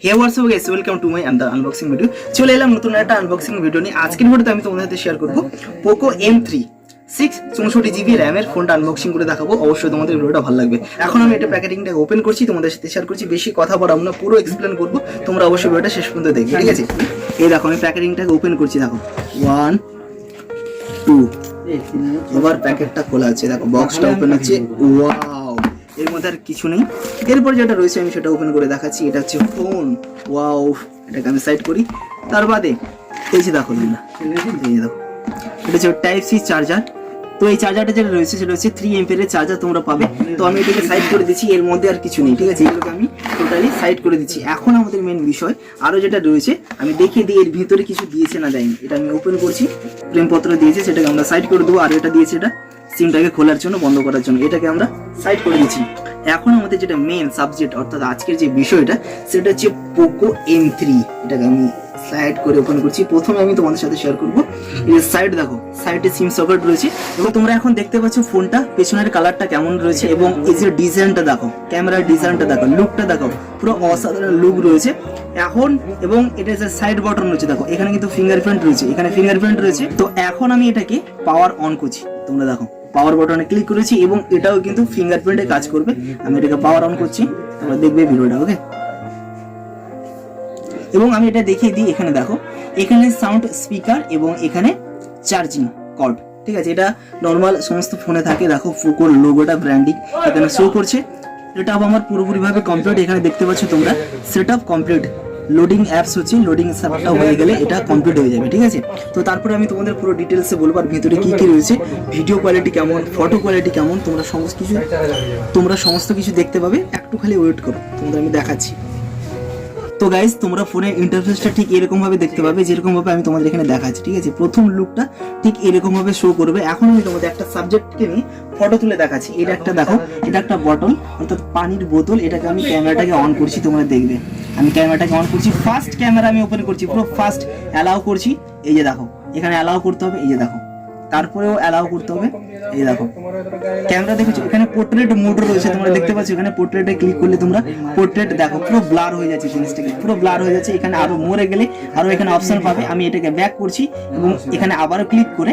Hey what's up guys, welcome to my under unboxing video. চলে এলাম নতুন একটা আনবক্সিং ভিডিও নিয়ে। আজকের ভিডিওতে আমি তোমাদের সাথে শেয়ার করবো পোকো M3 64GB র্যামের ফোনটা আনবক্সিং করে দেখাবো। অবশ্যই তোমাদের ভিডিওটা ভালো লাগবে। এখন আমি এটা প্যাকেটিংটা ওপেন করছি, তোমাদের সাথে শেয়ার করছি। বেশি কথা বলবো না, পুরো এক্সপ্লেন করবো। তোমরা অবশ্যই ভিডিওটা শেষ পর্যন্ত দেখবে, ঠিক আছে? এই দেখো, আমি প্যাকেটিংটাকে ওপেন করছি। দেখো 1 2, এবার প্যাকেটটা খোলা আছে। দেখো বক্সটা ওপেন হচ্ছে। ওয়াও, এর মধ্যে আর কিছু নেই। এরপর যেটা রয়েছে আমি সেটা ওপেন করে দেখাচ্ছি। এটা হচ্ছে ফোন। ওয়াও, এটাকে আমি সাইড করি। তার বাদে এই যে দেখো, তোমরা এই যে দেখো, এটা হচ্ছে টাইপ সি চার্জার। তো এই চার্জারটা যেটা রয়েছে সেটা হচ্ছে 3 এমপিয়ারের চার্জার তোমরা পাবে। তো আমি এটাকে সাইড করে দিচ্ছি, এর মধ্যে আর কিছু নেই, ঠিক আছে? এগুলোকে আমি টোটালি সাইড করে দিচ্ছি। এখন আমাদের মেন বিষয় আরও যেটা রয়েছে আমি দেখিয়ে দিই, এর ভিতরে কিছু দিয়েছে না দেয়নি। এটা আমি ওপেন করছি, প্রেমপত্র দিয়েছে, সেটাকে আমরা সাইড করে দেবো। আর এটা দিয়েছে, এটা সিমটাকে খোলার জন্য, বন্ধ করার জন্য। এটাকে আমরা সাইড করে দিচ্ছি। এখন আমাদের যেটা মেন সাবজেক্ট, অর্থাৎ আজকের যে বিষয়টা, সেটা হচ্ছে পোকো M3। এটাকে আমি সাইড করে ওপেন করছি। প্রথমে আমি তোমাদের সাথে শেয়ার করবো এই সাইড। দেখো সাইডে সিম সকেট রয়েছে এবং তোমরা এখন দেখতে পাচ্ছ ফোনটা পেছনের কালারটা কেমন রয়েছে এবং এই যে ডিজাইনটা দেখো, ক্যামেরার ডিজাইনটা দেখো, লুকটা দেখো, পুরো অসাধারণ লুক রয়েছে এখন। এবং এটা যে সাইড বাটন রয়েছে, দেখো এখানে কিন্তু ফিঙ্গারপ্রিন্ট রয়েছে, এখানে ফিঙ্গারপ্রিন্ট রয়েছে। তো এখন আমি এটাকে পাওয়ার অন করছি। তোমরা দেখো পাওয়ার বাটনে ক্লিক করেছি এবং এটাও কিন্তু ফিঙ্গারপ্রিন্টে কাজ করবে। আমি এটাকে পাওয়ার অন করছি, তোমরা দেখবে ভিডিওটা, ওকে? এবং আমি এটা দেখিয়ে দিই। এখানে দেখো, এখানে সাউন্ড স্পিকার এবং এখানে চার্জিং কর্ড, ঠিক আছে? এটা নর্মাল সমস্ত ফোনে থাকে। দেখো পোকোর লোগোটা, ব্র্যান্ডিং এখানে শো করছে। এটা আমার পুরোপুরিভাবে কমপ্লিট। এখানে দেখতে পাচ্ছ তোমরা set up complete. Loading apps হচ্ছে, লোডিং অ্যাপটা হয়ে গেলে এটা কমপ্লিট হয়ে যাবে, ঠিক আছে? তো তারপরে আমি তোমাদের পুরো ডিটেলসে বলবো আর ভিতরে কি কি রয়েছে, ভিডিও কোয়ালিটি কেমন, ফটো কোয়ালিটি কেমন, তোমরা সমস্ত কিছু দেখতে পাবে। একটু খালি ওয়েট করো, তোমাদের আমি দেখাচ্ছি। তো গাইজ, তোমরা ফোনের ইন্টারফেসটা ঠিক এরকম ভাবে দেখতে পাবে, যেরকম ভাবে আমি তোমাদের এখানে দেখাচ্ছি, ঠিক আছে? প্রথম লুকটা ঠিক এরকম ভাবে শো করবে। এখন আমি তোমাদের একটা সাবজেক্টকে নিয়ে ফটো তুলে দেখাচ্ছি। এটা একটা দেখো, এটা একটা বটল, অর্থাৎ পানির বোতল। এটাকে আমি ক্যামেরাটাকে অন করছি, তোমরা দেখবে। আমি ক্যামেরাটাকে অন করছি, ফার্স্ট ক্যামেরা আমি ওপেন করছি, পুরো ফার্স্ট অ্যালাউ করছি। এই যে দেখো, এখানে অ্যালাউ করতে হবে, এই যে দেখো, তারপরেও অ্যালাউ করতে হবে। এই দেখো ক্যামেরা দেখেছো, এখানে পোর্ট্রেট মোড রয়েছে, তোমরা দেখতে পাচ্ছ। এখানে পোর্ট্রেটে ক্লিক করলে তোমরা পোর্ট্রেট দেখো, পুরো ব্লার হয়ে যাচ্ছে, জিনিসটাকে পুরো ব্লার হয়ে যাচ্ছে। এখানে আরো মোড়ে গেলে আরো এখানে অপশন পাবে। আমি এটাকে ব্যাক করছি এবং এখানে আবারও ক্লিক করে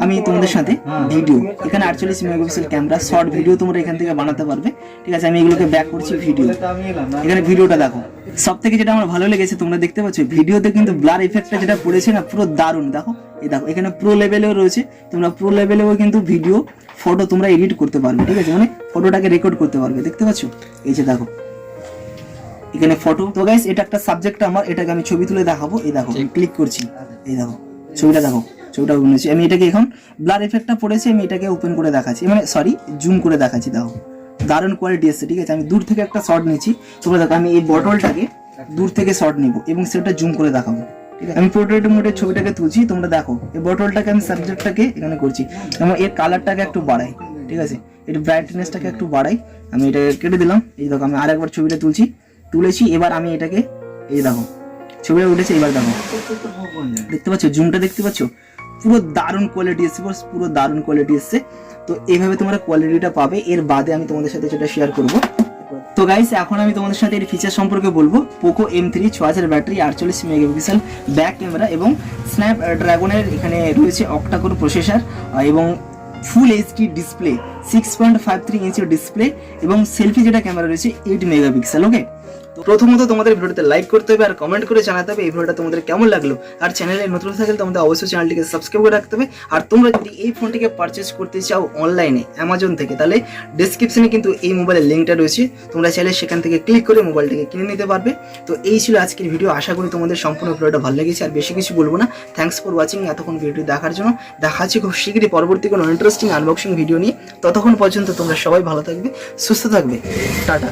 আমি তোমাদের সাথে ভিডিও, এখানে 48 মেগাপিক্সেল ক্যামেরা, শর্ট ভিডিও তোমরা এখান থেকে বানাতে পারবে, ঠিক আছে? আমি এগুলোকে ব্যাক করছি, ভিডিও। এখানে ভিডিওটা দেখো, সব থেকে যেটা আমার ভালো লেগেছে, তোমরা দেখতে পাচ্ছ ভিডিওতে কিন্তু ব্লার ইফেক্টটা যেটা পড়েছে না, পুরো দারুণ। দেখো এই দেখো, এখানে প্রো লেভেলেও রয়েছে। তোমরা প্রো লেভেলেও কিন্তু ভিডিও, ফটো তোমরা এডিট করতে পারবে, ঠিক আছে? মানে ফটোটাকে রেকর্ড করতে পারবে, দেখতে পাচ্ছ? এই যে দেখো এখানে ফটো। তো গাইস, এটা একটা সাবজেক্ট আমার, এটাকে আমি ছবি তুলে দেখাবো। এই দেখো, ক্লিক করছি, এই দেখো ছবিটা দেখো, ছবিটা ওপেন হয়েছে। আমি এটাকে এখন ব্লার ইফেক্টটা পড়েছে, আমি এটাকে ওপেন করে দেখাচ্ছি, মানে সরি জুম করে দেখাচ্ছি। দেখো দারুণ কোয়ালিটি এসছে, ঠিক আছে? আমি দূর থেকে একটা শট নিচ্ছি, তোমরা দেখো। আমি এই বটলটাকে দূর থেকে শট নিব এবং সেটা জুম করে দেখাবো, ঠিক আছে? আমি পোর্ট্রেট মোডে ছবিটাকে তুলছি, তোমরা দেখো। এই বটলটাকে আমি সাবজেক্টটাকে এখানে করছি এবং এর কালারটাকে একটু বাড়াই, ঠিক আছে? এর ব্রাইটনেসটাকে একটু বাড়াই। আমি এটাকে কেটে দিলাম। এই দেখো, আমি আরেকবার ছবিটা তুলেছি। এবার আমি এটাকে, এই দেখো ছবিটা উঠেছে। এবার দেখো, দেখতে পাচ্ছ জুমটা, দেখতে পাচ্ছ? পুরো দারুণ কোয়ালিটি এসছে, পুরো দারুণ কোয়ালিটি এসছে। তো এইভাবে তোমরা কোয়ালিটিটা পাবে। এর বাদে আমি তোমাদের সাথে যেটা শেয়ার করবো, তো গাইস এখন আমি তোমাদের সাথে এর ফিচার সম্পর্কে বলবো। Poco M3 6000 battery, 48 megapixel back camera এবং স্ন্যাপড্রাগনের এখানে রয়েছে অক্টাকোর প্রসেসর এবং ফুল এইচডি ডিসপ্লে, 6.53 ইঞ্চের ডিসপ্লে এবং সেলফি যেটা ক্যামেরা রয়েছে 8 মেগাপিক্সেল, ওকে? তো প্রথমত তোমাদের ভিডিওতে লাইক করতে হবে আর কমেন্ট করে জানাতে হবে এই ভিডিওটা তোমাদের কেমন লাগলো। আর চ্যানেলে নতুন থাকলে তোমাদের অবশ্যই চ্যানেলটিকে সাবস্ক্রাইব করে রাখতে হবে। আর তোমরা যদি এই ফোনটিকে পারচেজ করতে চাও অনলাইনে অ্যামাজন থেকে, তাহলে ডেসক্রিপশনে কিন্তু এই মোবাইলের লিঙ্কটা রয়েছে, তোমরা চাইলে সেখান থেকে ক্লিক করে মোবাইলটাকে কিনে নিতে পারবে। তো এই ছিল আজকের ভিডিও। আশা করি তোমাদের সম্পূর্ণ ভিডিওটা ভালো লেগেছে। আর বেশি কিছু বলবো না। থ্যাঙ্কস ফর ওয়াচিং, এতক্ষণ ভিডিও দেখার জন্য। দেখা হচ্ছে খুব শীঘ্রই পরবর্তী কোনো ইন্টারেস্টিং আনবক্সিং ভিডিও নিয়ে। ততক্ষণ পর্যন্ত তোমরা সবাই ভালো থাকবে, সুস্থ থাকবে। টাটা।